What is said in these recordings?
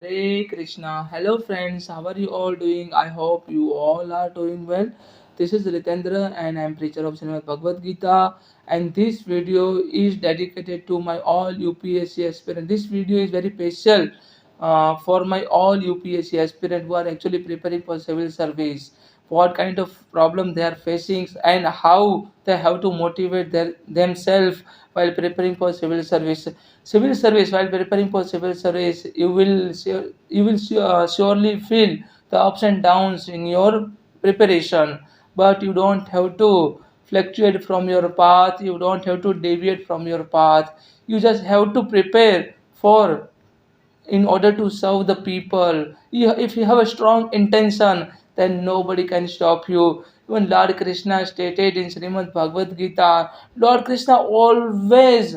Hare Krishna. Hello friends, how are you all doing? I hope you all are doing well. This is Ritendra and I am preacher of Srimad Bhagavad Gita, and this video is dedicated to my all UPSC aspirant. This video is very special for my all UPSC aspirant who are actually preparing for civil service, what kind of problem they are facing and how they have to motivate themselves while preparing for civil service. While preparing for civil service, you will surely feel the ups and downs in your preparation, but you don't have to fluctuate from your path, you don't have to deviate from your path. You just have to prepare for in order to serve the people. If you have a strong intention, then nobody can stop you. Even Lord Krishna stated in Srimad Bhagavad Gita, Lord Krishna always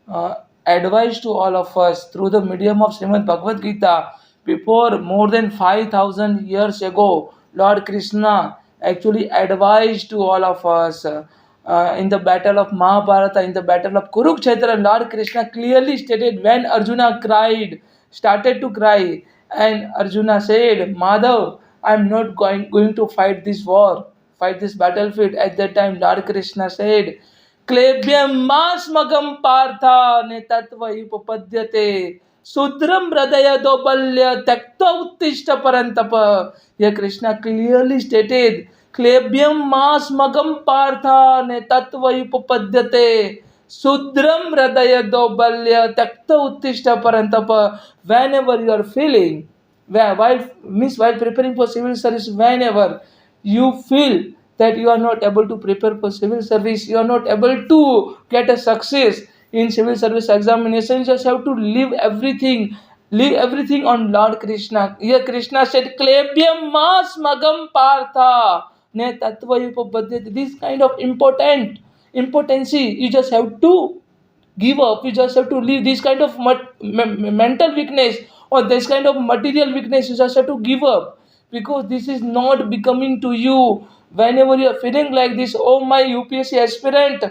uh, advised to all of us through the medium of Srimad Bhagavad Gita. Before more than 5,000 years ago, Lord Krishna actually advised to all of us. In the battle of Mahabharata, in the battle of Kurukshetra, Lord Krishna clearly stated when Arjuna started to cry, and Arjuna said, Madhav, I'm not going to fight this war, fight this battlefield. At that time, Lord Krishna said, क्लेब्यम मास्मगम Partha ने तत्व उपपद्यते शूद्रम हृदय दौबल्य त्यक्त उत्तिष्ठ परंतप. Here Krishna clearly stated, क्लेब्यम मास्मगम Partha ने तत्व उपपद्यते शूद्रम हृदय दौबल्य त्यक्त उत्तिष्ठ परंतप. Whenever you are feeling, while preparing for civil service, whenever you feel that you are not able to prepare for civil service, you are not able to get a success in civil service examination, you just have to leave everything on Lord Krishna. Here Krishna said, Klebhyam mas magam partha ne tattva upabhadyate. This kind of impotency, you just have to give up. You just have to leave this kind of mental weakness or this kind of material weakness. You just have to give up because this is not becoming to you. Whenever you are feeling like this, oh my UPSC aspirant,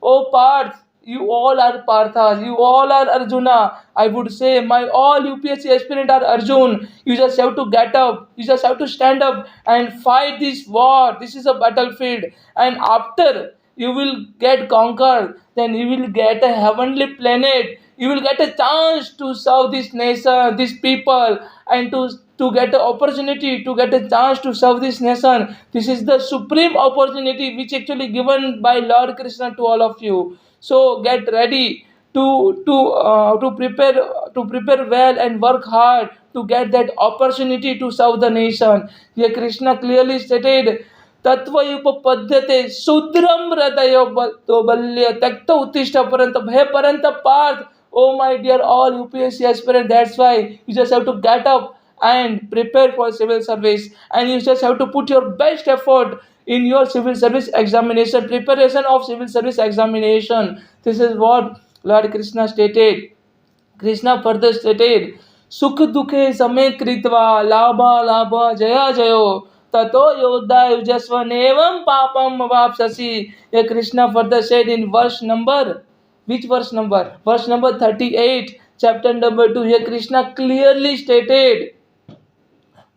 oh Parth, you all are Parthas, you all are Arjuna. I would say my all UPSC aspirant are Arjun. You just have to get up, you just have to stand up and fight this war. This is a battlefield, and after you will get conquered, then you will get a heavenly planet. You will get a chance to serve this nation, these people, and to get an opportunity, to get a chance to serve this nation. This is the supreme opportunity which actually given by Lord Krishna to all of you. So get ready to prepare well and work hard to get that opportunity to serve the nation. Here Krishna clearly stated, तत्वयुपपद्यते शूद्रम हृदय बल्य त्यक्त उत्तिष्ठ परंत भय परंत Partha. Oh my dear all UPSC aspirant, that's why you just have to get up and prepare for civil service, and you just have to put your best effort in your civil service examination, preparation of civil service examination. This is what Lord Krishna stated. Krishna further stated, सुख दुखे समे कृत्वा लाभा लाभ जया जयो ततो योद्धा युजस्व नेवम पापम वापससी. ये Krishna further said in verse number, which verse number? Verse number 38, chapter number 2. Here Krishna clearly stated,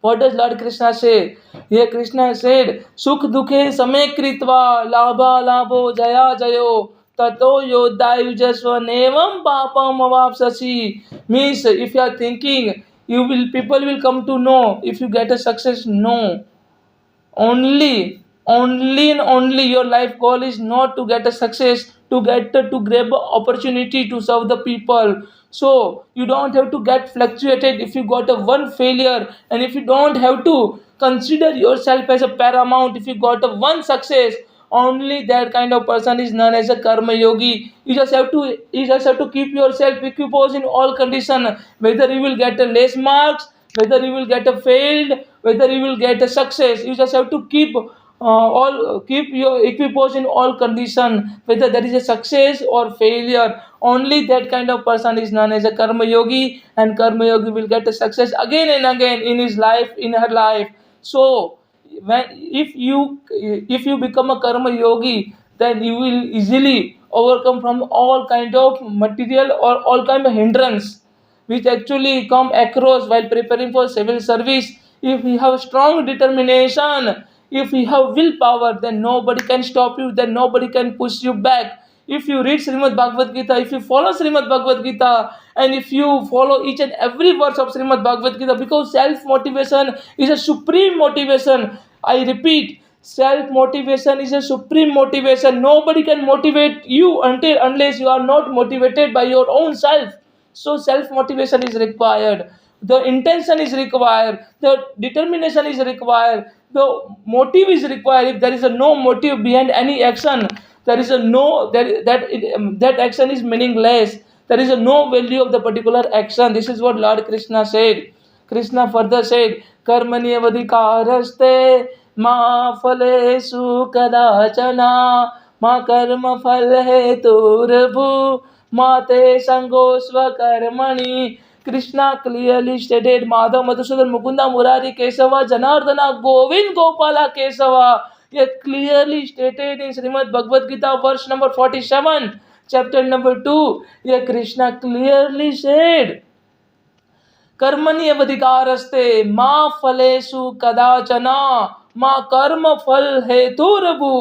what does Lord Krishna say? Here Krishna said, Sukh dukhe same kritva labha labho jaya jayo tato yodayujasva nevam papam avapsasi. Means if you are thinking, people will come to know if you get a success. No. Only and only your life goal is not to get a success, to grab an opportunity to serve the people. So you don't have to get fluctuated if you got a one failure, and if you don't have to consider yourself as a paramount if you got a one success. Only that kind of person is known as a karma yogi. You just have to keep yourself equiposed in all condition, whether you will get a less marks, whether you will get a failed, whether you will get a success. You just have to keep your equipoise in all condition, whether there is a success or failure. Only that kind of person is known as a karma yogi, and karma yogi will get a success again and again in his life, in her life. So when if you become a karma yogi, then you will easily overcome from all kind of material or all kind of hindrance. which actually come across while preparing for civil service. If you have strong determination, if you have willpower, then nobody can stop you, then nobody can push you back. If you read Srimad Bhagavad Gita, if you follow Srimad Bhagavad Gita, and if you follow each and every verse of Srimad Bhagavad Gita, because self motivation is a supreme motivation. I repeat, self motivation is a supreme motivation. Nobody can motivate you unless you are not motivated by your own self. So self motivation is required, the intention is required, the determination is required, the motive is required. If there is a no motive behind any action, there is a no that action is meaningless. There is a no value of the particular action. This is what Lord Krishna said. Krishna further said, Karmani avadhikaraste ma phalesu kadachana ma karma phal heturabhu ma te sangosva karmani. Krishna clearly stated, Madhav Madhusudan Mukunda Murari Kesava Janardana Govind Gopala Kesava. Yet clearly stated in Srimad Bhagavad Gita, verse number 47, chapter number 2. Here Krishna clearly said, कर्मणि अवधिकारस्ते माँ फलेषु कदाचना माँ कर्म फल हेतुरभु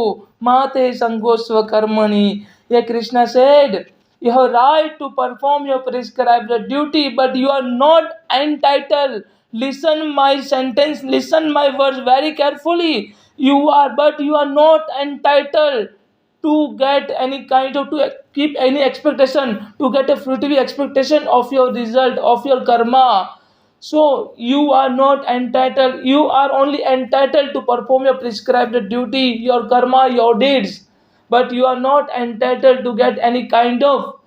माते संगोस्व कर्मणि. Here Krishna said, you have right to perform your prescribed duty, but you are not entitled. Listen my sentence, listen my words very carefully. You are not entitled to get any kind of, to keep any expectation, to get a fruitive expectation of your result, of your karma. So you are not entitled, you are only entitled to perform your prescribed duty, your karma, your deeds, but you are not entitled to get any kind of,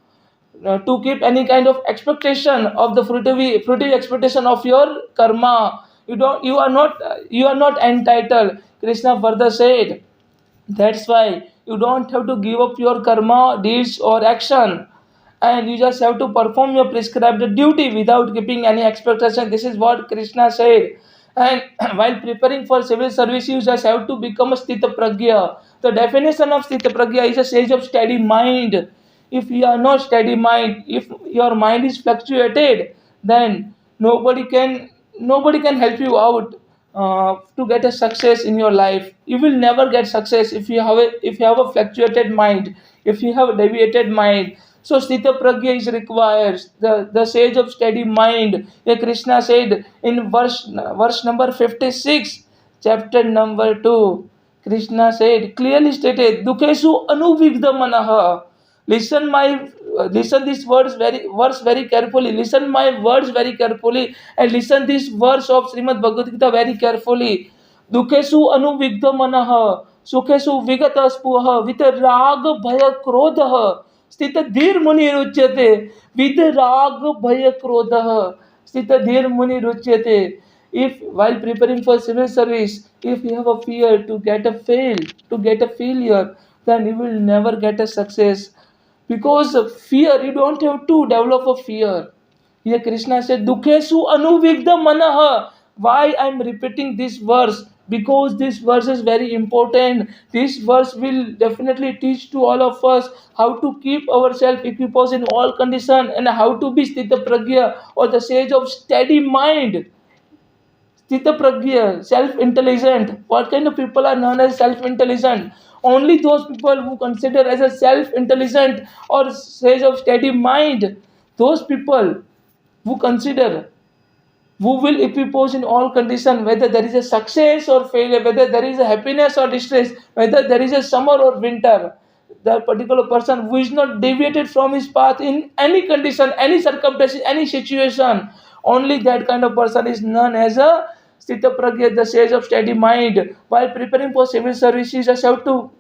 to keep any kind of expectation of the fruitive expectation of your karma. You are not entitled. Krishna further said, that's why you don't have to give up your karma, deeds or action, and you just have to perform your prescribed duty without keeping any expectation. This is what Krishna said. And while preparing for civil service, you just have to become a Sthita Pragya. The definition of Sthita Pragya is a stage of steady mind. If you are not steady mind, if your mind is fluctuated, then nobody can help you out to get a success in your life. You will never get success if you have a fluctuated mind, if you have a deviated mind. So Sthita Pragya is required, the sage of steady mind. Here Krishna said in verse number 56, chapter number 2, Krishna said, clearly stated, Dukhesu anuvigdha manaha. Listen this verse very carefully. Listen my words very carefully, and listen this verse of Srimad Bhagavad Gita very carefully. Dukhesu anuvigdha manaha, sukhesu vigata spuha, with rag bhaya krodha, sthita dhir muni ruchyate, with rag bhaya krodha, sthita dhir muni ruchyate. If while preparing for civil service, if you have a fear to get a failure, then you will never get a success. Because of fear, you don't have to develop a fear. Here Krishna said, Dukhesu anuvigdha manaha. Why I am repeating this verse? Because this verse is very important. This verse will definitely teach to all of us how to keep ourselves equiposed in all conditions, and how to be Sthita Pragya, or the sage of steady mind. Sthita Pragya, self-intelligent. What kind of people are known as self-intelligent? Only those people who consider as a self-intelligent or sage of steady mind. Those people who consider, who will equipose in all conditions, whether there is a success or failure, whether there is a happiness or distress, whether there is a summer or winter. The particular person who is not deviated from his path in any condition, any circumstance, any situation, only that kind of person is known as a Sthita Pragya, the sage of steady mind. While preparing for civil service, you just have to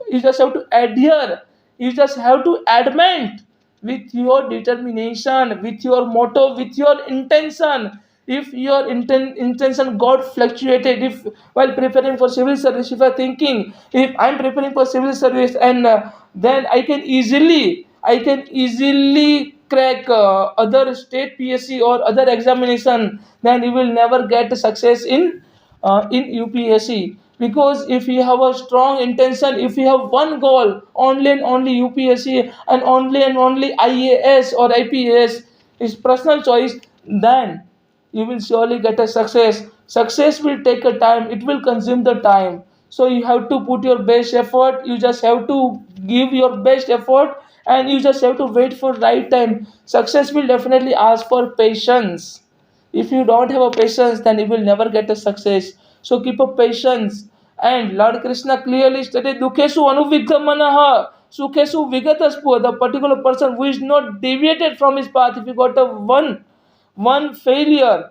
adhere, you just have to adamant with your determination, with your motto, with your intention. If your intention got fluctuated, if while preparing for civil service, if you are thinking, if I'm preparing for civil service, and then I can easily crack other state PSC or other examination, then you will never get success in UPSC. Because if you have a strong intention, if you have one goal, only and only UPSC, and only IAS or IPS is personal choice, then you will surely get a success. Success will take a time, it will consume the time. So you have to put your best effort, you just have to give your best effort, and you just have to wait for right time. Success will definitely ask for patience. If you don't have a patience, then you will never get a success. So keep a patience. And Lord Krishna clearly stated, Dukhesu anuvigdhamanaha, Sukhesu vigataspu, the particular person who is not deviated from his path. If you got a one failure,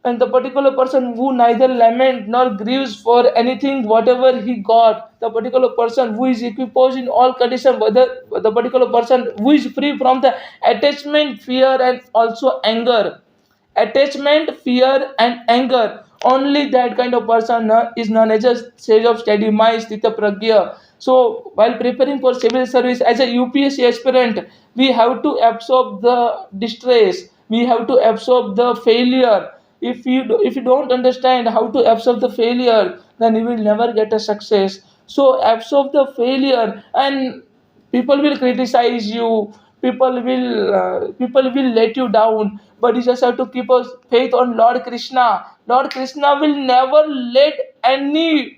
and the particular person who neither lament nor grieves for anything whatever he got, the particular person who is equiposed in all conditions, whether the particular person who is free from the attachment, fear, and also anger. Attachment, fear, and anger, only that kind of person is known as a sage of steady mind, sthita pragya. So while preparing for civil service as a UPSC aspirant, we have to absorb the distress, we have to absorb the failure. If you don't understand how to absorb the failure, then you will never get a success. So absorb the failure, and people will criticize you, people will let you down, but you just have to keep a faith on Lord Krishna. Lord Krishna will never let any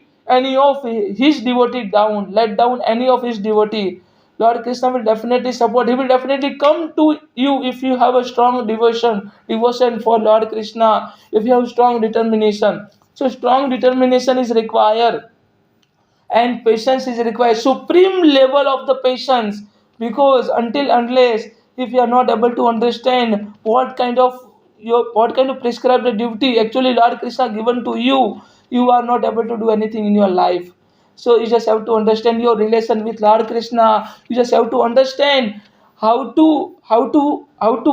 of his devotee down, let down any of his devotee. Lord Krishna will definitely support, he will definitely come to you if you have a strong devotion for Lord Krishna, if you have strong determination. So strong determination is required, and patience is required, supreme level of the patience. Because until unless, if you are not able to understand what kind of prescribed duty actually Lord Krishna given to you, you are not able to do anything in your life. So you just have to understand your relation with Lord Krishna. You just have to understand how to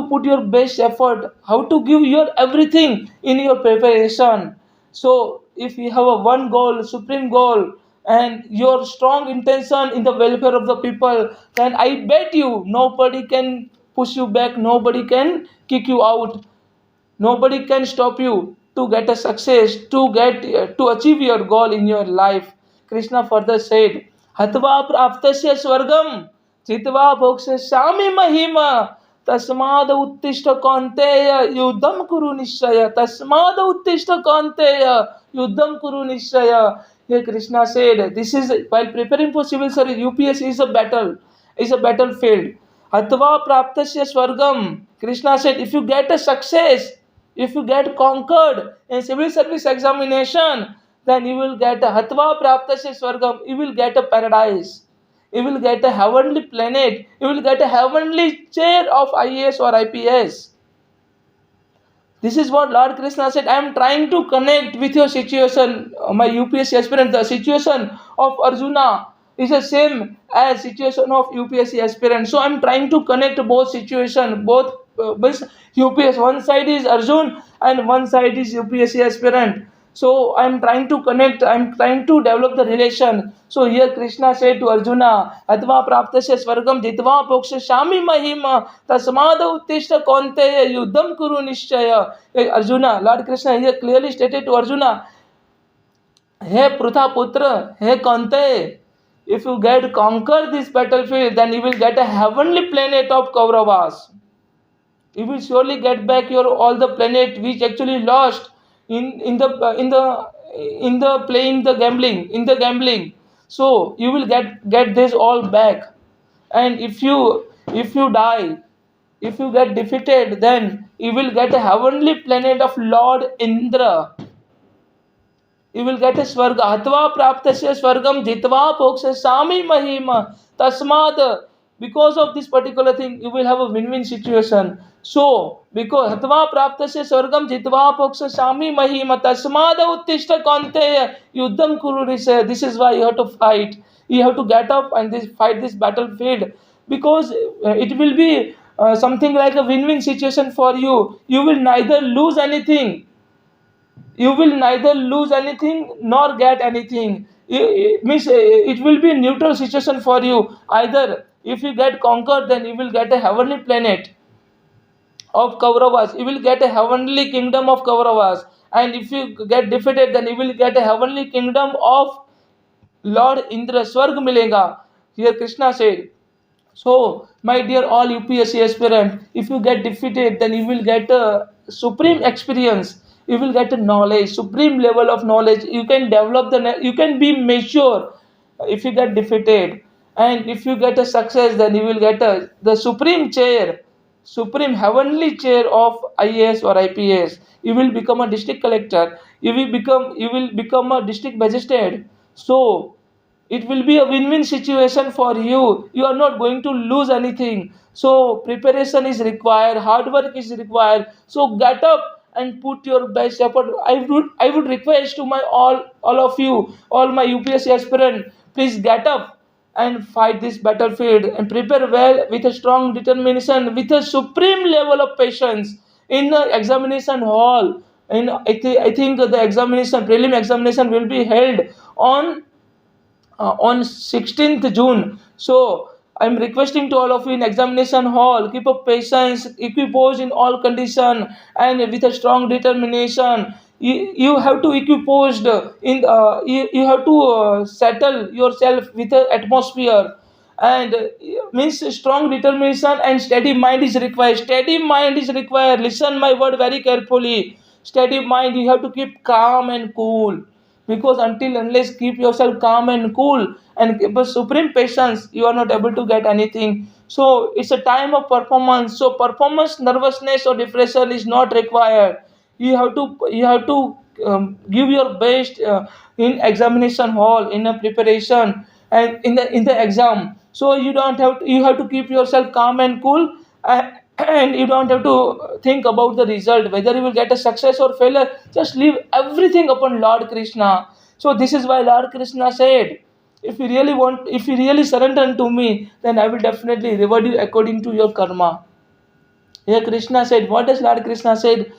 put your best effort, how to give your everything in your preparation. So if you have a one goal, supreme goal, and your strong intention in the welfare of the people, then I bet you nobody can push you back, nobody can kick you out, nobody can stop you to get a success, to achieve your goal in your life. Krishna further said, hatva praptasya swargam jitva bhokshami mahima tasmad uttishta kaunteya yuddham kuru nishchaya tasmad uttishta kaunteya yuddham kuru nishchaya. Here Krishna said, this is while preparing for civil service, UPSC is a battlefield. Hatva praptasya swargam. Krishna said, if you get a success, if you get conquered in civil service examination, then you will get a hatva praptasya swargam. You will get a paradise. You will get a heavenly planet. You will get a heavenly chair of IAS or IPS. This is what Lord Krishna said. I am trying to connect with your situation, my UPSC aspirant. The situation of Arjuna is the same as situation of UPSC aspirant. So I am trying to connect both situation, both UPS. One side is Arjun and one side is UPSC aspirant. So I'm trying to connect, I'm trying to develop the relation. So here Krishna said to Arjuna, Atva praptasya swargam jitva poksha shami mahima tasmada uttishta kaunteya yuddham kuru nishchaya. Arjuna, Lord Krishna here clearly stated to Arjuna, Hey Prutha Putra, hey Kaunteya, if you get conquer this battlefield, then you will get a heavenly planet of Kauravas. You will surely get back your all the planet which actually lost in the playing the gambling. So you will get this all back. And if you die, if you get defeated, then you will get a heavenly planet of Lord Indra. You will get a swarga. Hatva praptasya swargam jitva poksha sami mahima tasmad. Because of this particular thing, you will have a win-win situation. So, because hatva praptasya swargam jitva poksha sami mahima tasmad uttishta kaunteya yuddham kuru nishchaya. This is why you have to fight. You have to get up and fight this battlefield, because it will be something like a win-win situation for you. You will neither lose anything, nor get anything. Means it will be a neutral situation for you. Either if you get conquered, then you will get a heavenly planet of Kauravas, you will get a heavenly kingdom of Kauravas, and if you get defeated, then you will get a heavenly kingdom of Lord Indra. Swarg milega. Here Krishna said, So, my dear all UPSC aspirant, if you get defeated, then you will get a supreme experience. You will get a knowledge, supreme level of knowledge. You can develop you can be mature if you get defeated. And if you get a success, then you will get the supreme chair, supreme heavenly chair of IAS or IPS. You will become a district collector. You will become a district magistrate. So it will be a win-win situation for you are not going to lose anything. So preparation is required, hard work is required. So get up and put your best effort. I would request to my all of you, all my UPSC aspirant, please get up and fight this battlefield and prepare well with a strong determination, with a supreme level of patience in the examination hall. And I think the examination prelim examination will be held on 16th June. So I'm requesting to all of you in examination hall, keep up patience, equipose in all condition, and with a strong determination. You have to equipose you have to settle yourself with the atmosphere. And means strong determination and steady mind is required. Steady mind is required. Listen my word very carefully. Steady mind, you have to keep calm and cool, because until unless keep yourself calm and cool and keep a supreme patience, you are not able to get anything. So it's a time of performance. So performance nervousness or depression is not required. You have to give your best in examination hall, in a preparation, and in the exam. So you have to keep yourself calm and cool, and you don't have to think about the result, whether you will get a success or failure. Just leave everything upon Lord Krishna. So this is why Lord Krishna said, if you really surrender unto me, then I will definitely reward you according to your karma. Here Krishna said, what does Lord Krishna said?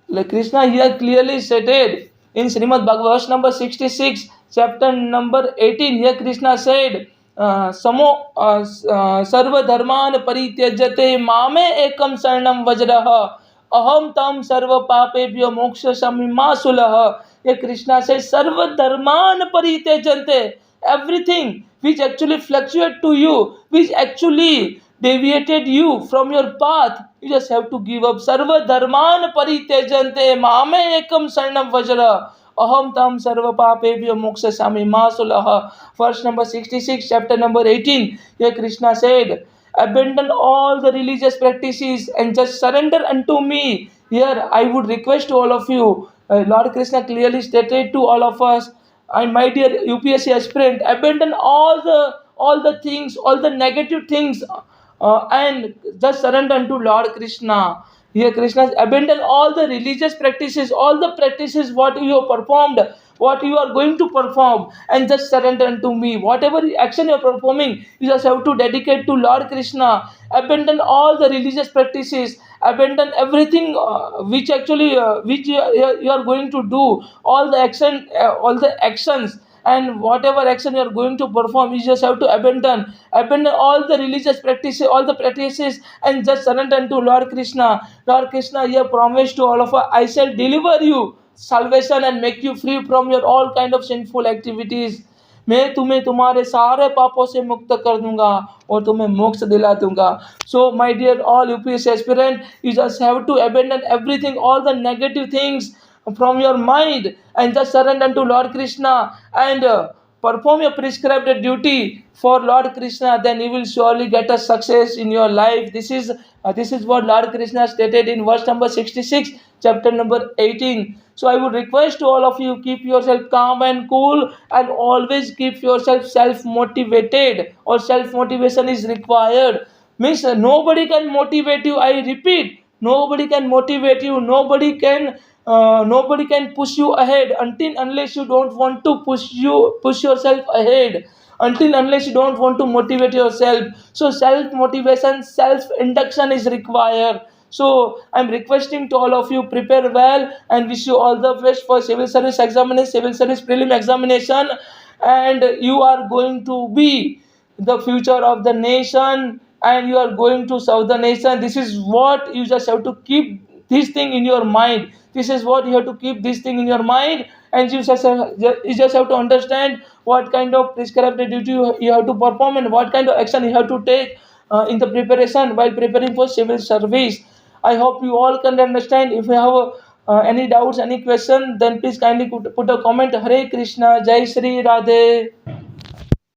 Like Krishna here clearly stated in Srimad Bhagavad verse number 66, chapter number 18. Here Krishna said, Samo Sarva Dharman Parityajate Mame Ekam Saranam Vajraha Aham Tam Sarva Papebhyo Moksha Samimasulah. Here Krishna says, Sarva Dharman Parityajate. Everything which actually fluctuate to you, which actually deviated you from your path, you just have to give up. Sarva dharman paritejante mame ekam sarnam vajra aham tam sarva papebhyo moksasami masulaha. Verse number 66, chapter number 18. Here Krishna said, abandon all the religious practices and just surrender unto me. Here I would request to all of you, Lord Krishna clearly stated to all of us, and my dear UPSC aspirant, abandon all the things, all the negative things, and just surrender unto Lord Krishna. Here Krishna abandon all the religious practices, all the practices what you have performed, what you are going to perform, and just surrender unto me. Whatever action you are performing, you just have to dedicate to Lord Krishna. Abandon all the religious practices, abandon everything which you are going to do, all the actions, and whatever action you are going to perform, you just have to abandon all the religious practices, all the practices, and just surrender to Lord Krishna. Lord Krishna here promised to all of us, I shall deliver you salvation and make you free from your all kind of sinful activities. मैं तुम्हें तुम्हारे सारे पापों से मुक्त कर दूंगा और तुम्हें मोक्ष दिला दूंगा. So my dear all UPSC aspirant, you just have to abandon everything, all the negative things from your mind, and just surrender to Lord Krishna, and perform your prescribed duty for Lord Krishna. Then you will surely get a success in your life. This is what Lord Krishna stated in verse number 66, chapter number 18. So I would request to all of you, keep yourself calm and cool, and always keep yourself self motivated, or self motivation is required. Means nobody can motivate you. I repeat, nobody can motivate you. Nobody can push you ahead until unless you don't want to push yourself ahead, until unless you don't want to motivate yourself. So self motivation, self induction is required. So I'm requesting to all of you, prepare well and wish you all the best for civil service examination, civil service prelim examination, and you are going to be the future of the nation, and you are going to serve the nation. This is what you just have to keep this thing in your mind. This is what you have to keep this thing in your mind, and you just have to understand what kind of prescribed duty you have to perform and what kind of action you have to take in the preparation while preparing for civil service. I hope you all can understand. If you have any doubts, any question, then please kindly put a comment. Hare Krishna, Jai Shri Radhe.